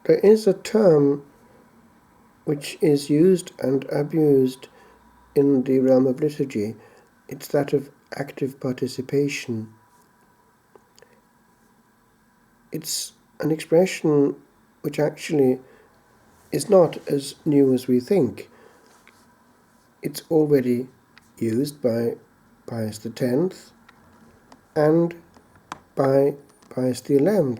There is a term which is used and abused in the realm of liturgy. It's that of active participation. It's an expression which actually is not as new as we think. It's already used by Pius X and by Pius XI.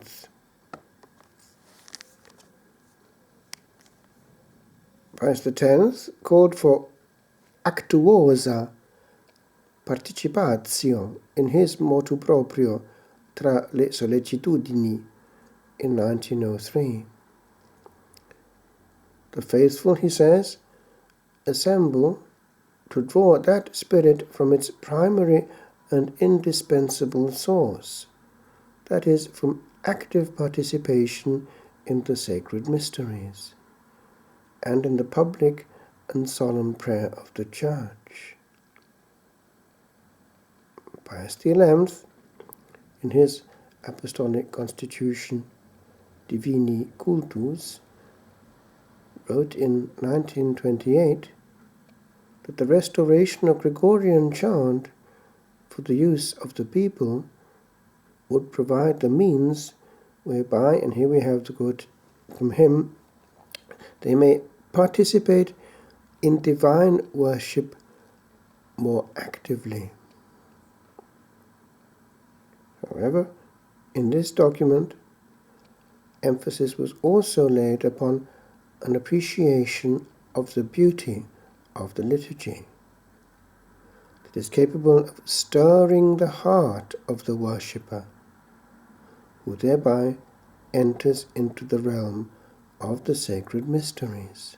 Pius X called for actuosa participatio in his motu proprio tra le sollecitudini in 1903. The faithful, he says, assemble to draw that spirit from its primary and indispensable source, that is, from active participation in the sacred mysteries and in the public and solemn prayer of the Church. Pius XI, in his Apostolic Constitution Divini Cultus, wrote in 1928 that the restoration of Gregorian chant for the use of the people would provide the means whereby, and here we have the quote from him, they may participate in divine worship more actively. However, in this document, emphasis was also laid upon an appreciation of the beauty of the liturgy that is capable of stirring the heart of the worshipper, who thereby enters into the realm of the sacred mysteries.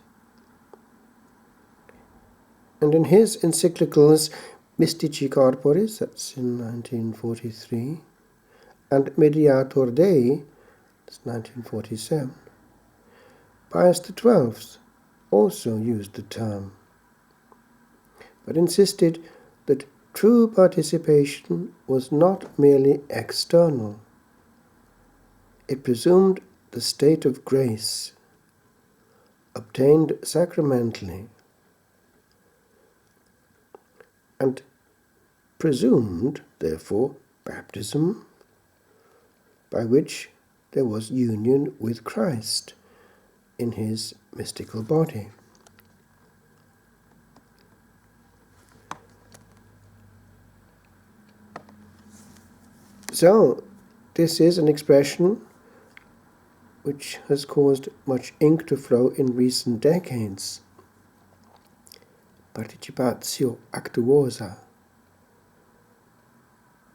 And in his encyclicals Mystici Corporis, that's in 1943, and Mediator Dei, that's 1947, Pius XII also used the term, but insisted that true participation was not merely external. It presumed the state of grace, obtained sacramentally, and presumed, therefore, baptism, by which there was union with Christ in his mystical body. So, this is an expression which has caused much ink to flow in recent decades. Participatio actuosa.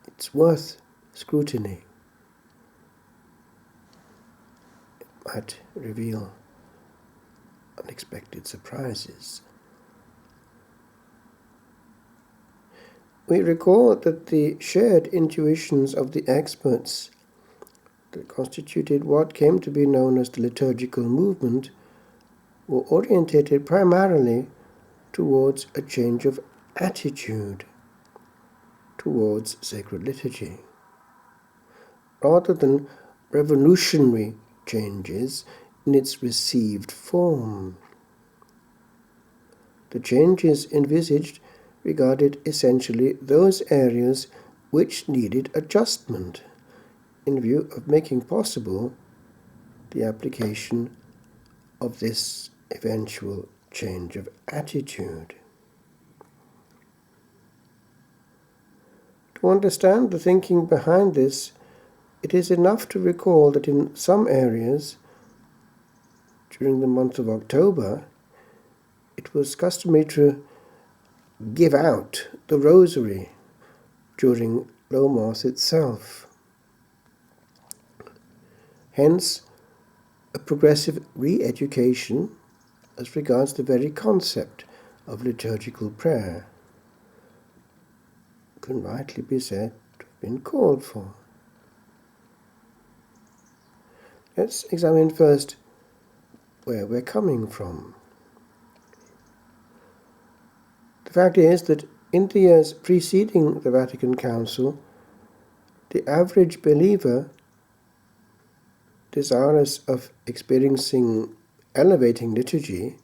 It's worth scrutiny. It might reveal unexpected surprises. We recall that the shared intuitions of the experts that constituted what came to be known as the liturgical movement were orientated primarily towards a change of attitude towards sacred liturgy, rather than revolutionary changes in its received form. The changes envisaged regarded essentially those areas which needed adjustment in view of making possible the application of this eventual change of attitude. To understand the thinking behind this, it is enough to recall that in some areas, during the month of October, it was customary to give out the rosary during Low Mass itself. Hence, a progressive re-education as regards the very concept of liturgical prayer can rightly be said to have been called for. Let's examine first where we're coming from. The fact is that in the years preceding the Vatican Council, the average believer desirous of experiencing elevating liturgy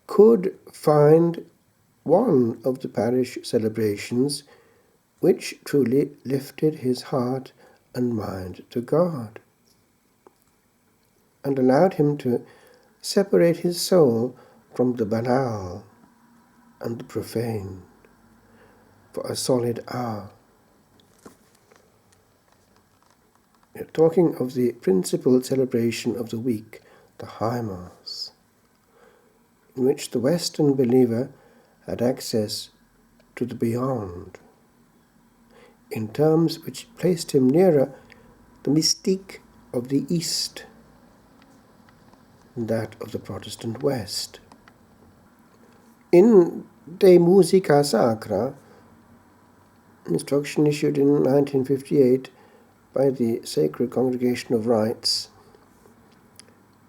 could find one of the parish celebrations which truly lifted his heart and mind to God, and allowed him to separate his soul from the banal and the profane for a solid hour. We are talking of the principal celebration of the week, the High Mass, in which the Western believer had access to the beyond, in terms which placed him nearer the mystique of the East than that of the Protestant West. In De Musica Sacra, instruction issued in 1958 by the Sacred Congregation of Rites,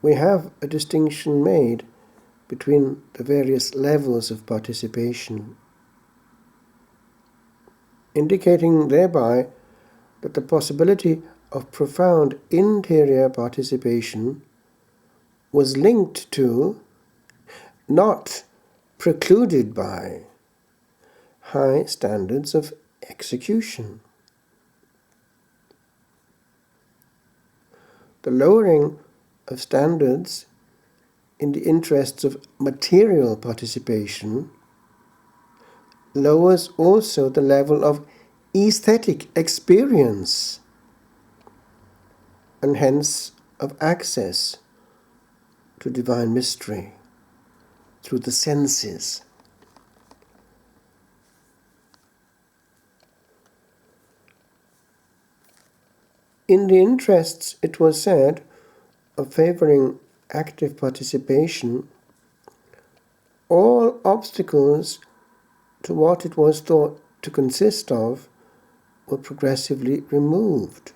we have a distinction made between the various levels of participation, indicating thereby that the possibility of profound interior participation was linked to, not precluded by, high standards of execution. The lowering of standards in the interests of material participation lowers also the level of aesthetic experience, and hence of access to divine mystery through the senses. In the interests, it was said, of favoring active participation, all obstacles to what it was thought to consist of were progressively removed.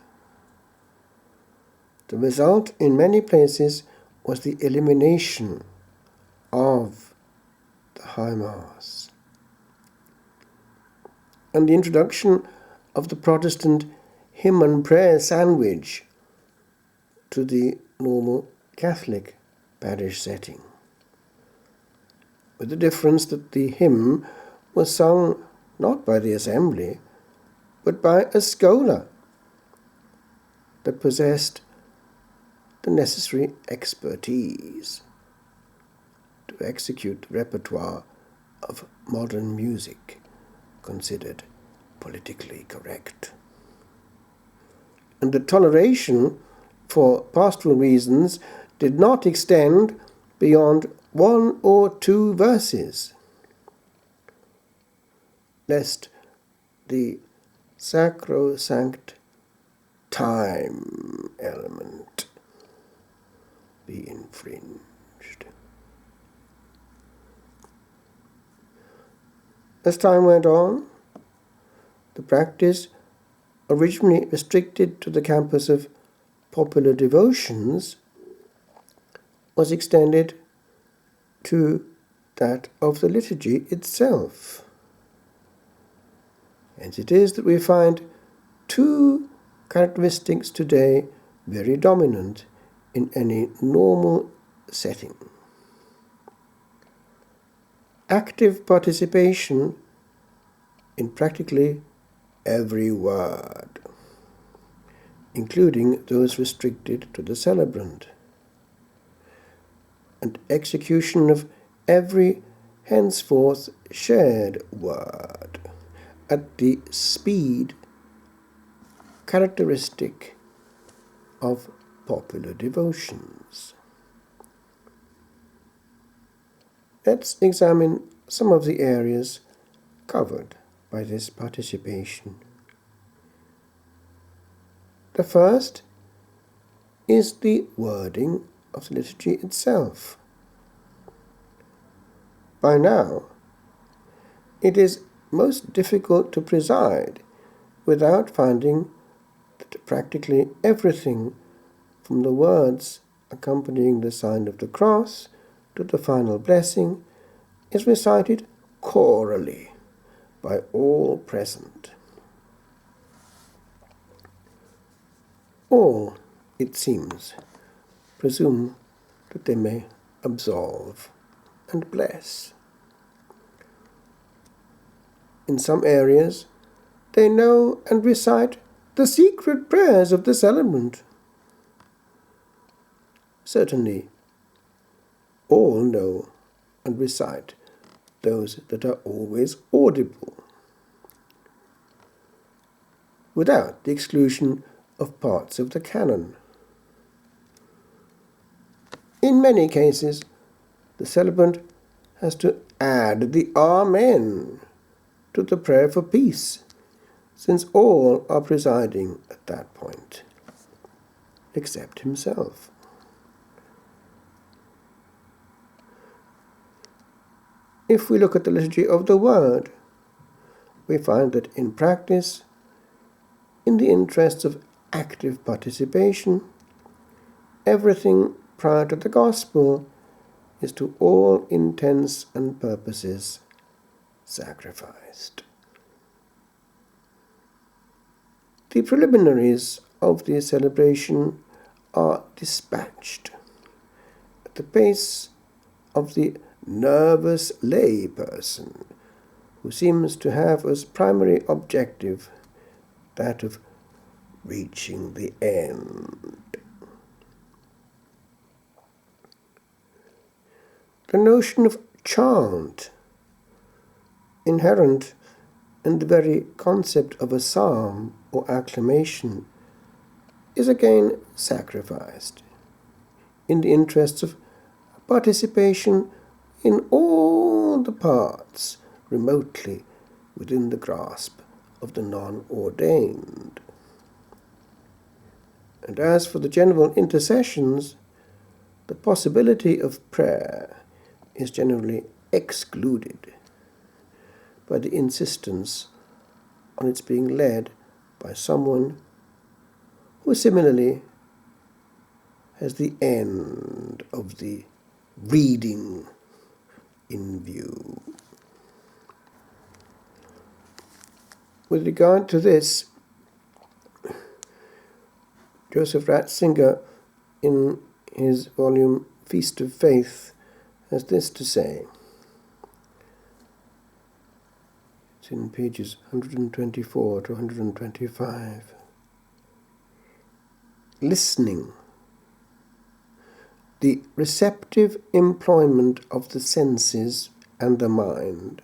The result in many places was the elimination of the High Mass and the introduction of the Protestant hymn and prayer sandwich to the normal Catholic parish setting, with the difference that the hymn was sung not by the assembly, but by a scholar that possessed the necessary expertise to execute the repertoire of modern music considered politically correct. And the toleration for pastoral reasons did not extend beyond 1 or 2 verses, lest the sacrosanct time element be infringed. As time went on, the practice, originally restricted to the campus of popular devotions, was extended to that of the liturgy itself. Hence it is that we find 2 characteristics today very dominant in any normal setting. Active participation in practically every word, including those restricted to the celebrant, and execution of every henceforth shared word at the speed characteristic of popular devotions. Let's examine some of the areas covered by this participation. The first is the wording of the liturgy itself. By now, it is most difficult to preside without finding that practically everything from the words accompanying the sign of the cross to the final blessing is recited chorally by all present. All it seems, presume that they may absolve and bless. In some areas, they know and recite the secret prayers of the celebrant. Certainly, all know and recite those that are always audible, without the exclusion of parts of the canon. In many cases, the celebrant has to add the Amen to the prayer for peace, since all are presiding at that point, except himself. If we look at the liturgy of the Word, we find that in practice, in the interests of active participation, everything prior to the Gospel is to all intents and purposes sacrificed. The preliminaries of the celebration are dispatched at the pace of the nervous lay person, who seems to have as primary objective that of reaching the end. The notion of chant, inherent in the very concept of a psalm or acclamation, is again sacrificed in the interests of participation in all the parts remotely within the grasp of the non-ordained. And as for the general intercessions, the possibility of prayer is generally excluded by the insistence on its being led by someone who similarly has the end of the reading in view. With regard to this, Joseph Ratzinger, in his volume Feast of Faith, has this to say. It's in pages 124 to 125. Listening, the receptive employment of the senses and the mind,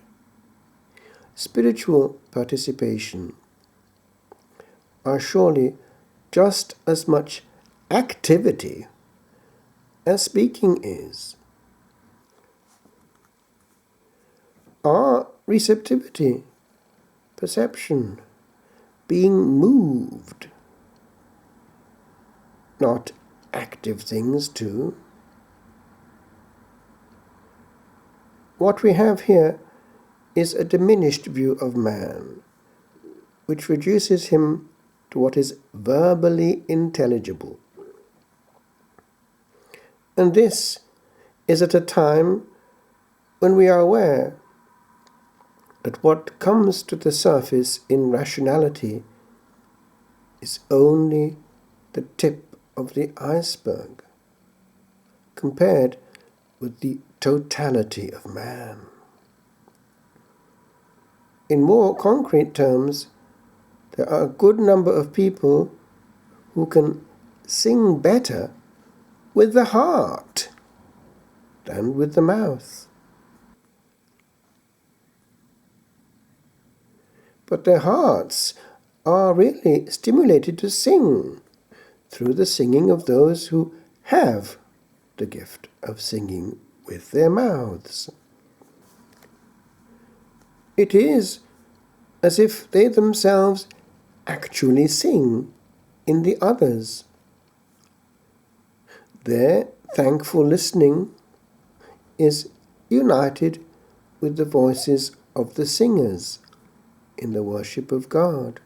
spiritual participation, are surely just as much activity as speaking is. Our receptivity, perception, being moved, not active things too. What we have here is a diminished view of man, which reduces him to what is verbally intelligible. And this is at a time when we are aware that what comes to the surface in rationality is only the tip of the iceberg, compared with the totality of man. In more concrete terms, there are a good number of people who can sing better with the heart than with the mouth. But their hearts are really stimulated to sing through the singing of those who have the gift of singing with their mouths. It is as if they themselves actually sing in the others. Their thankful listening is united with the voices of the singers in the worship of God.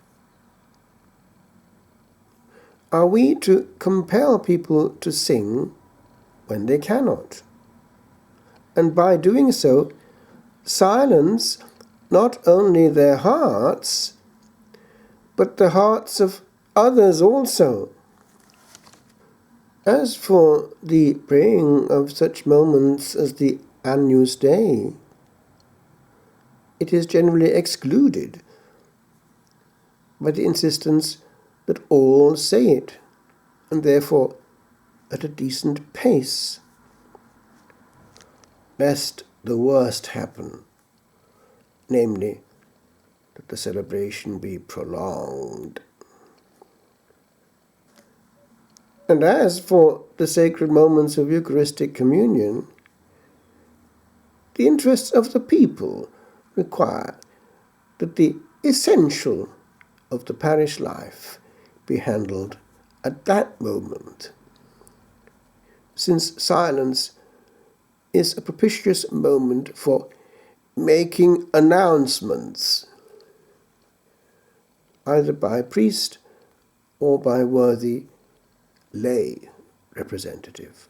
Are we to compel people to sing when they cannot? And by doing so, silence not only their hearts, but the hearts of others also. As for the praying of such moments as the Agnus Dei, it is generally excluded by the insistence that all say it, and therefore at a decent pace, lest the worst happen, namely, that the celebration be prolonged. And as for the sacred moments of Eucharistic communion, the interests of the people require that the essential of the parish life be handled at that moment, since silence is a propitious moment for making announcements, either by priest or by worthy lay representative.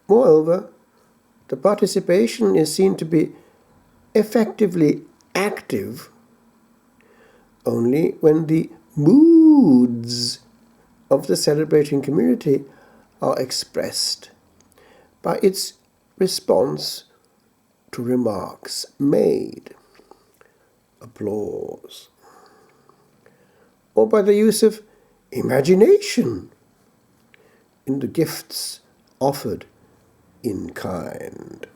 Moreover, the participation is seen to be effectively active only when the moods of the celebrating community are expressed by its response to remarks made, applause, or by the use of imagination in the gifts offered in kind,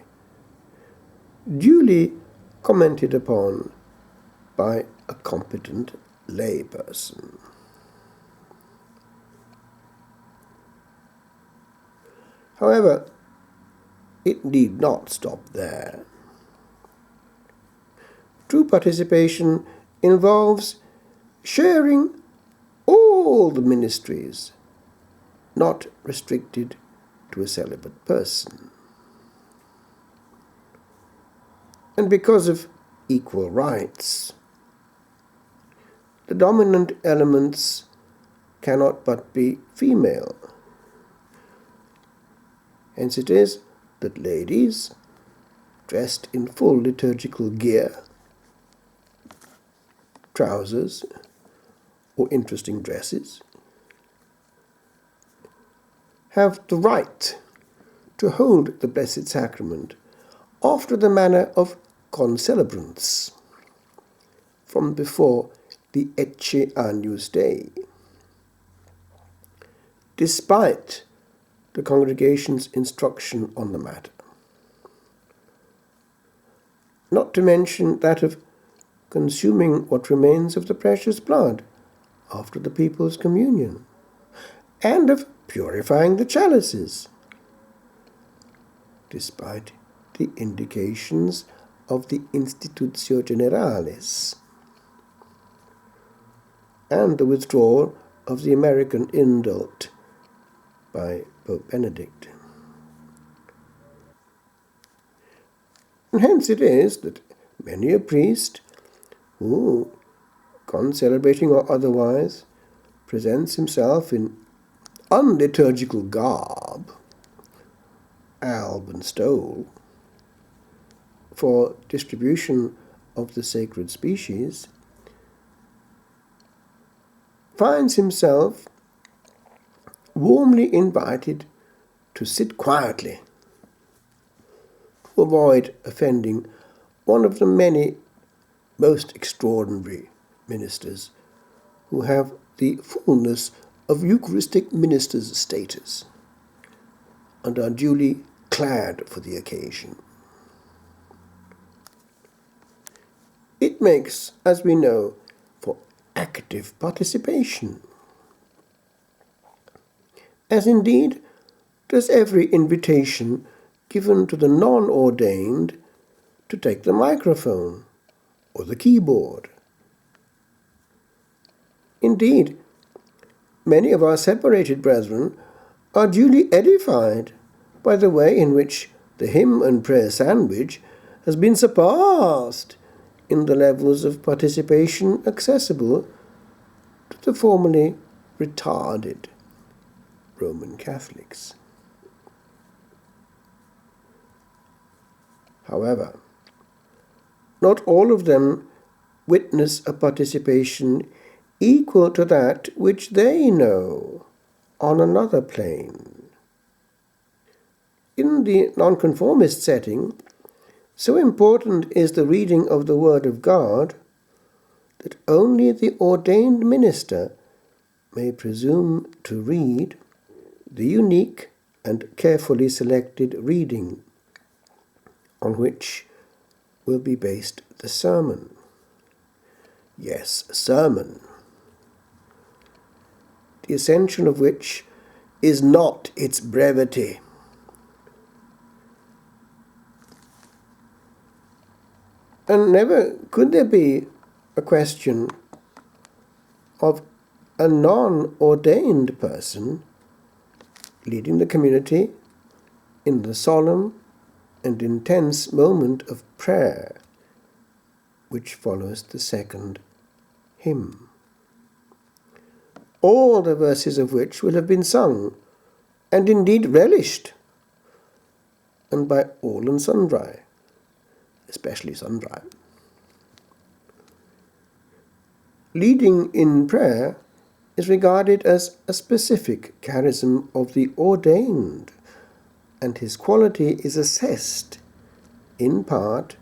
duly commented upon by a competent layperson. However, it need not stop there. True participation involves sharing all the ministries, not restricted to a celibate person. And because of equal rights, the dominant elements cannot but be female. Hence it is that ladies, dressed in full liturgical gear, trousers, or interesting dresses, have the right to hold the Blessed Sacrament after the manner of concelebrants from before the Ecce Agnus Dei, despite the congregation's instruction on the matter. Not to mention that of consuming what remains of the precious blood after the people's communion, and of purifying the chalices, despite the indications of the Institutio Generalis, and the withdrawal of the American indult by Pope Benedict. And hence it is that many a priest who, concelebrating or otherwise, presents himself in unliturgical garb, alb and stole, for distribution of the sacred species, finds himself warmly invited to sit quietly, to avoid offending one of the many most extraordinary ministers who have the fullness of Eucharistic ministers' status and are duly clad for the occasion. It makes, as we know, for active participation, as indeed does every invitation given to the non-ordained to take the microphone or the keyboard. Indeed, many of our separated brethren are duly edified by the way in which the hymn and prayer sandwich has been surpassed in the levels of participation accessible to the formerly retarded Roman Catholics. However, not all of them witness a participation equal to that which they know on another plane. In the nonconformist setting, so important is the reading of the Word of God that only the ordained minister may presume to read the unique and carefully selected reading on which will be based the sermon. Yes, sermon, the essential of which is not its brevity. And never could there be a question of a non-ordained person leading the community in the solemn and intense moment of prayer which follows the second hymn, all the verses of which will have been sung, and indeed relished, and by all and sundry, especially sundry. Leading in prayer is regarded as a specific charism of the ordained, and his quality is assessed, in part,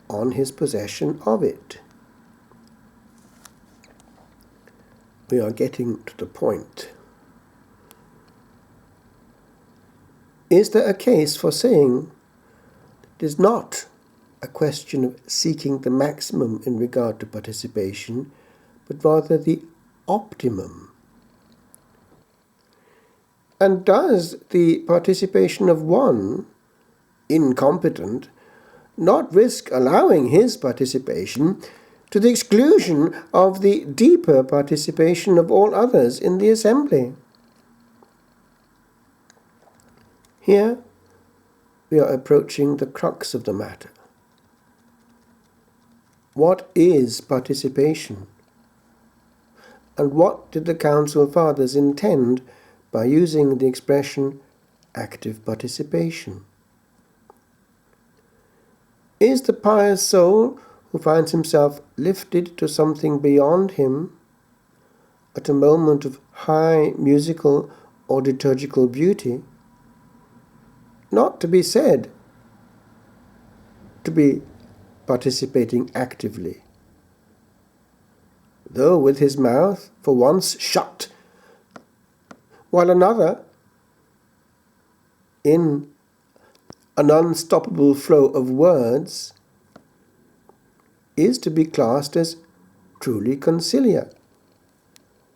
on his possession of it. We are getting to the point. Is there a case for saying it is not a question of seeking the maximum in regard to participation, but rather the optimum? And does the participation of one, incompetent, not risk allowing his participation to the exclusion of the deeper participation of all others in the assembly? Here we are approaching the crux of the matter. What is participation? And what did the Council Fathers intend by using the expression active participation? Is the pious soul who finds himself lifted to something beyond him at a moment of high musical or liturgical beauty not to be said to be participating actively, though with his mouth for once shut, while another, in an unstoppable flow of words, is to be classed as truly conciliar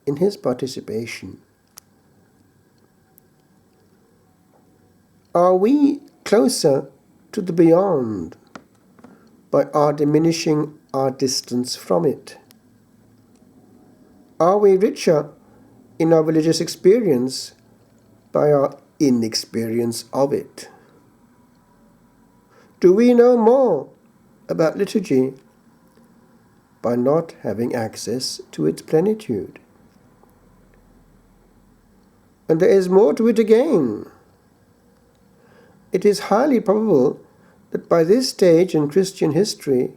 in his participation? Are we closer to the beyond by our diminishing our distance from it? Are we richer in our religious experience by our inexperience of it? Do we know more about liturgy by not having access to its plenitude? And there is more to it again. It is highly probable that by this stage in Christian history,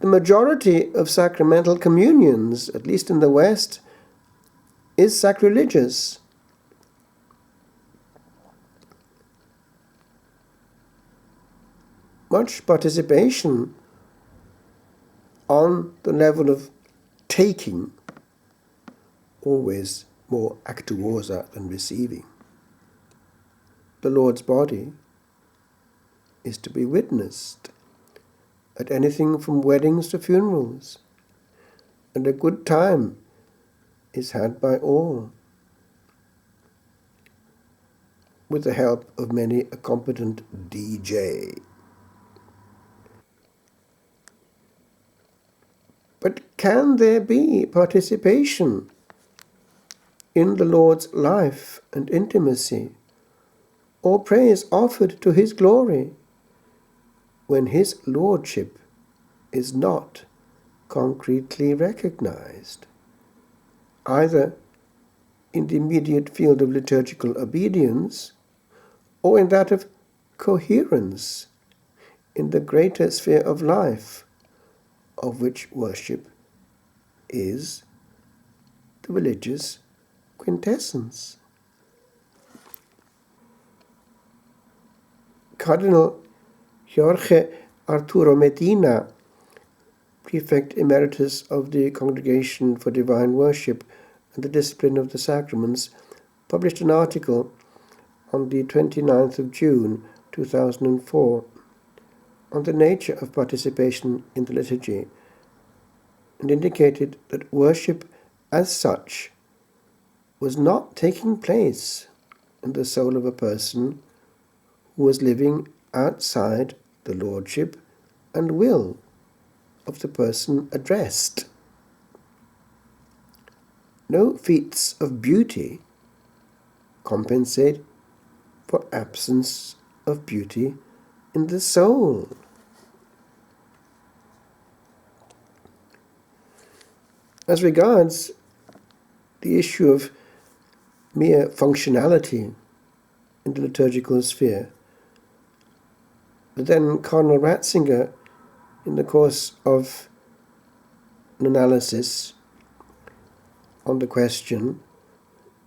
the majority of sacramental communions, at least in the West, is sacrilegious. Much participation on the level of taking, always more actuosa than receiving. The Lord's body is to be witnessed at anything from weddings to funerals, and a good time is had by all, with the help of many a competent DJ. But can there be participation in the Lord's life and intimacy, or praise offered to his glory, when his lordship is not concretely recognized, either in the immediate field of liturgical obedience or in that of coherence in the greater sphere of life, of which worship is the religious quintessence. Cardinal Jorge Arturo Medina, Prefect Emeritus of the Congregation for Divine Worship and the Discipline of the Sacraments, published an article on the 29th of June 2004 on the nature of participation in the liturgy, and indicated that worship as such was not taking place in the soul of a person who was living outside the lordship and will of the person addressed. No feats of beauty compensate for absence of beauty in the soul. As regards the issue of mere functionality in the liturgical sphere, the then Cardinal Ratzinger, in the course of an analysis on the question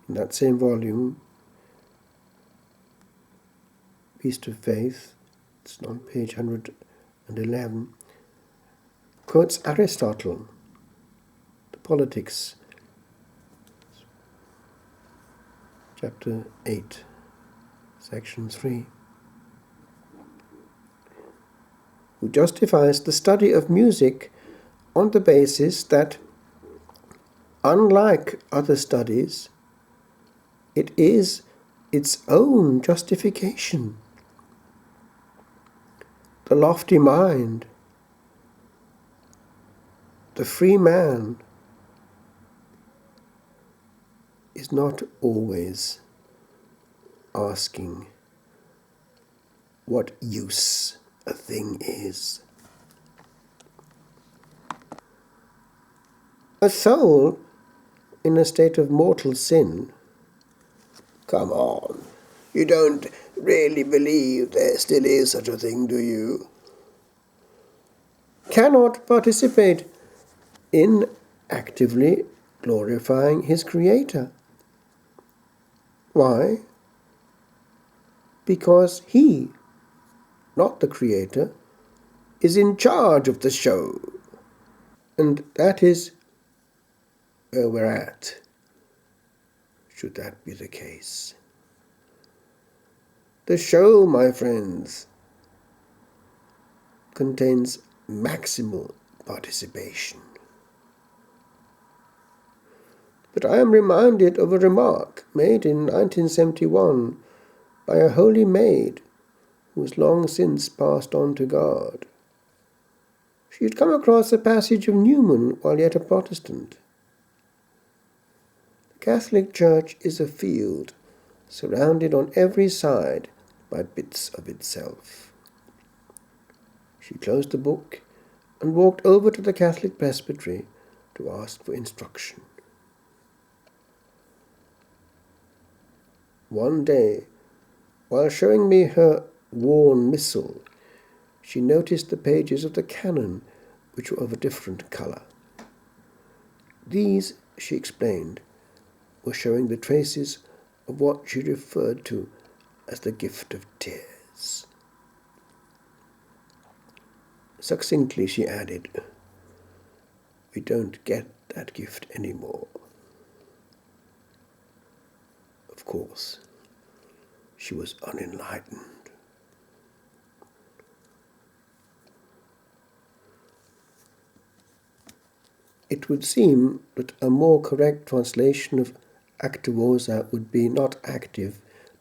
in that same volume, Feast of Faith, it's on page 111, quotes Aristotle, the Politics, chapter 8, section 3, who justifies the study of music on the basis that, unlike other studies, it is its own justification. The lofty mind, the free man, is not always asking what use a thing is. A soul in a state of mortal sin, come on, you don't really believe there still is such a thing, do you? Cannot participate in actively glorifying his Creator. Why? Because he, not the Creator, is in charge of the show. And that is where we're at, should that be the case. The show, my friends, contains maximal participation. But I am reminded of a remark made in 1971 by a holy maid who was long since passed on to God. She had come across a passage of Newman while yet a Protestant. The Catholic Church is a field surrounded on every side by bits of itself. She closed the book and walked over to the Catholic presbytery to ask for instruction. One day, while showing me her worn missal, she noticed the pages of the canon, which were of a different colour. These, she explained, were showing the traces of what she referred to as the gift of tears. Succinctly, she added, "We don't get that gift anymore." Of course, she was unenlightened. It would seem that a more correct translation of activosa would be not active,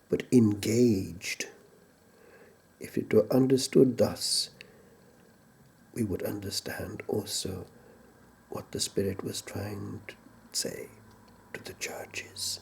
but engaged. If it were understood thus, we would understand also what the Spirit was trying to say to the churches.